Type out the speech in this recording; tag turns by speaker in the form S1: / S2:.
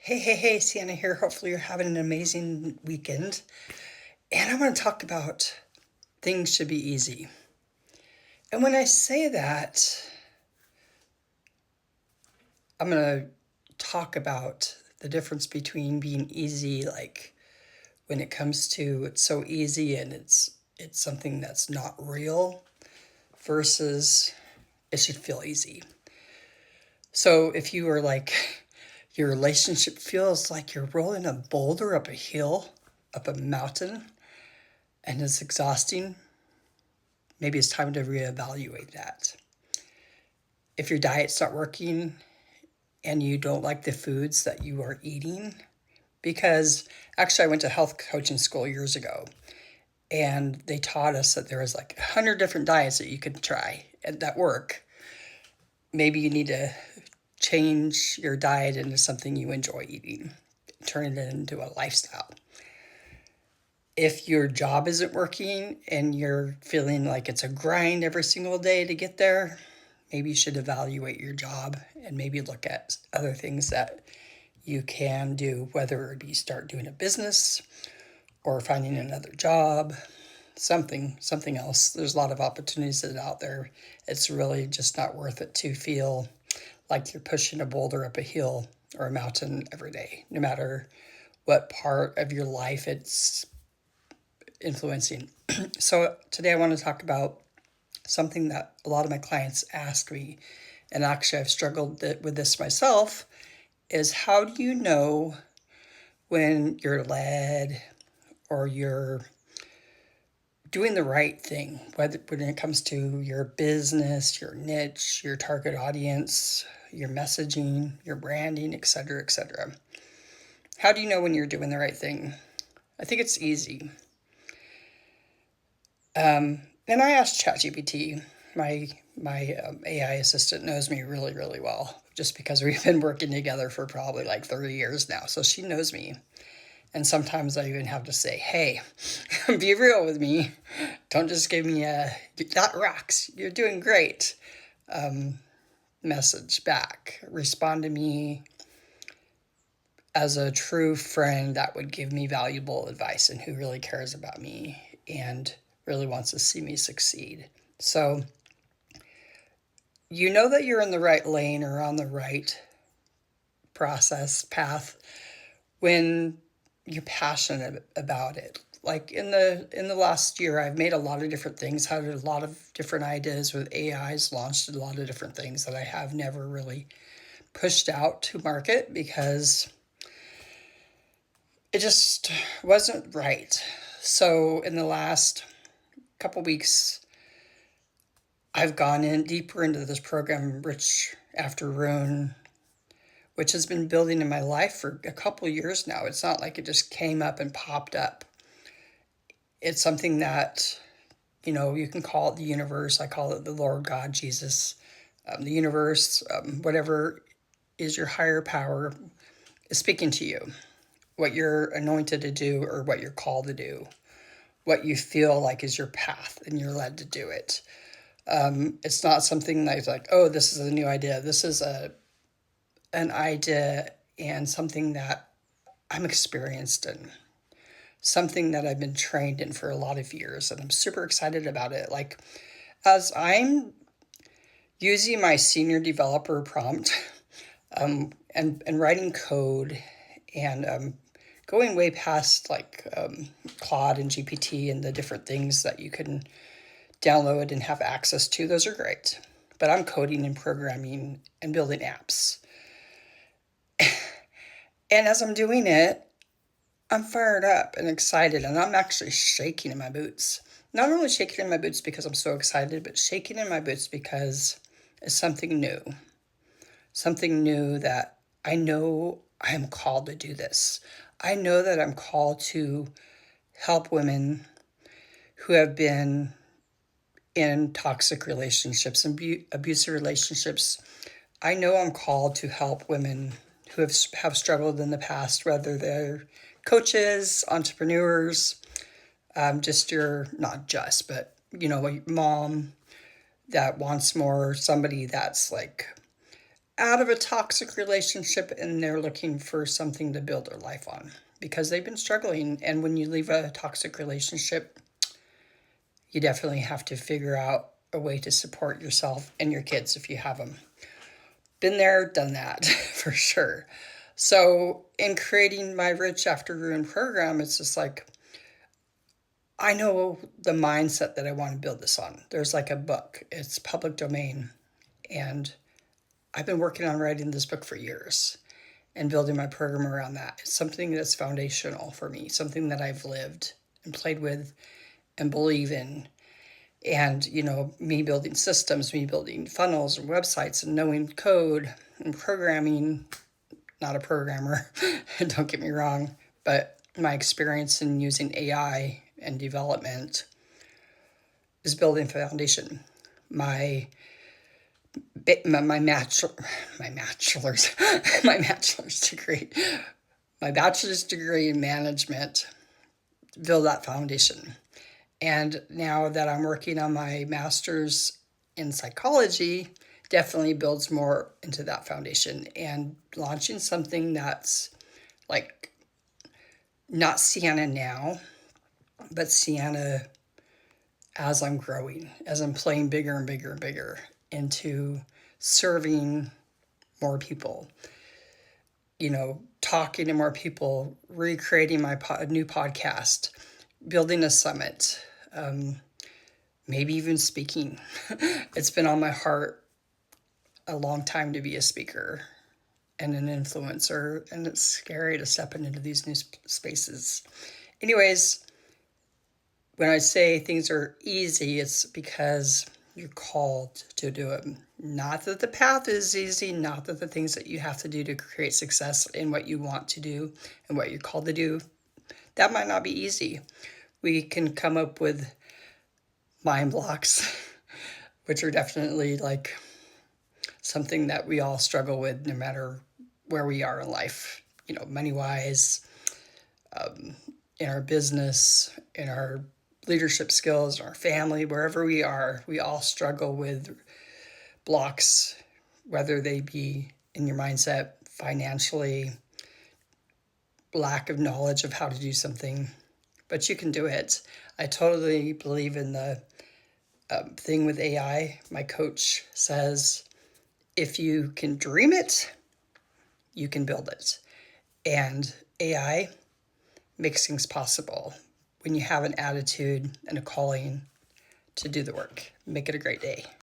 S1: Hey, Ceanne here. Hopefully, you're having an amazing weekend. And I want to talk about things should be easy. And when I say that, I'm going to talk about the difference between being easy, like when it comes to it's so easy and it's something that's not real, versus it should feel easy. So if you are like your relationship feels like you're rolling a boulder up a hill, up a mountain, and it's exhausting, maybe it's time to reevaluate that. If your diet's not working and you don't like the foods that you are eating, because actually I went to health coaching school years ago and they taught us that there was like 100 different diets that you could try and that work. Maybe you need to change your diet into something you enjoy eating, turn it into a lifestyle. If your job isn't working and you're feeling like it's a grind every single day to get there, maybe you should evaluate your job and maybe look at other things that you can do, whether it be start doing a business or finding another job, something else. There's a lot of opportunities that are out there. It's really just not worth it to feel like you're pushing a boulder up a hill or a mountain every day, no matter what part of your life it's influencing. So today I want to talk about something that a lot of my clients ask me, and actually I've struggled with this myself, is how do you know when you're led or you're doing the right thing, whether when it comes to your business, your niche, your target audience, your messaging, your branding, etc., etc. How do you know when you're doing the right thing? I think it's easy. And I asked ChatGPT. My AI assistant knows me really, really well, just because we've been working together for probably like 30 years now. So she knows me. And sometimes I even have to say, hey, be real with me. Don't just give me a, that rocks, you're doing great message back. Respond to me as a true friend that would give me valuable advice and who really cares about me and really wants to see me succeed. So you know that you're in the right lane or on the right path when you're passionate about it. Like in the last year, I've made a lot of different things, had a lot of different ideas with AIs, launched a lot of different things that I have never really pushed out to market because it just wasn't right. So in the last couple weeks, I've gone in deeper into this program, Rich After Ruin, which has been building in my life for a couple years now. It's not like it just came up and popped up. It's something that, you can call it the universe. I call it the Lord, God, Jesus, the universe, whatever is your higher power is speaking to you, what you're anointed to do or what you're called to do, what you feel like is your path and you're led to do it. It's not something that's like, oh, this is a new idea. This is an idea and something that I'm experienced in, something that I've been trained in for a lot of years, and I'm super excited about it. Like, as I'm using my senior developer prompt and writing code and going way past like Claude and GPT and the different things that you can download and have access to, those are great. But I'm coding and programming and building apps. And as I'm doing it, I'm fired up and excited, and I'm actually shaking in my boots. Not only shaking in my boots because I'm so excited, but shaking in my boots because it's something new. Something new that I know I am called to do this. I know that I'm called to help women who have been in toxic relationships and abusive relationships. I know I'm called to help women who have struggled in the past, whether they're coaches, entrepreneurs, but a mom that wants more, somebody that's like out of a toxic relationship and they're looking for something to build their life on because they've been struggling. And when you leave a toxic relationship, you definitely have to figure out a way to support yourself and your kids if you have them. Been there, done that for sure. So in creating my Rich After Ruin program, it's just like, I know the mindset that I want to build this on. There's like a book, it's public domain. And I've been working on writing this book for years and building my program around that. It's something that's foundational for me, something that I've lived and played with and believe in. And, me building systems, me building funnels and websites and knowing code and programming, not a programmer, don't get me wrong, but my experience in using AI and development is building foundation. My bachelor's degree, my bachelor's degree in management, build that foundation. And now that I'm working on my master's in psychology, definitely builds more into that foundation and launching something that's like not Ceanne now, but Ceanne as I'm growing, as I'm playing bigger and bigger and bigger into serving more people, talking to more people, recreating my new podcast, building a summit, maybe even speaking. It's been on my heart a long time to be a speaker and an influencer, and it's scary to step into these new spaces. Anyways, when I say things are easy, it's because you're called to do it. Not that the path is easy, not that the things that you have to do to create success in what you want to do and what you're called to do, that might not be easy. We can come up with mind blocks, which are definitely like something that we all struggle with no matter where we are in life, money-wise, in our business, in our leadership skills, in our family, wherever we are, we all struggle with blocks, whether they be in your mindset, financially, lack of knowledge of how to do something, but you can do it. I totally believe in the thing with AI. My coach says, if you can dream it, you can build it. And AI makes things possible when you have an attitude and a calling to do the work. Make it a great day.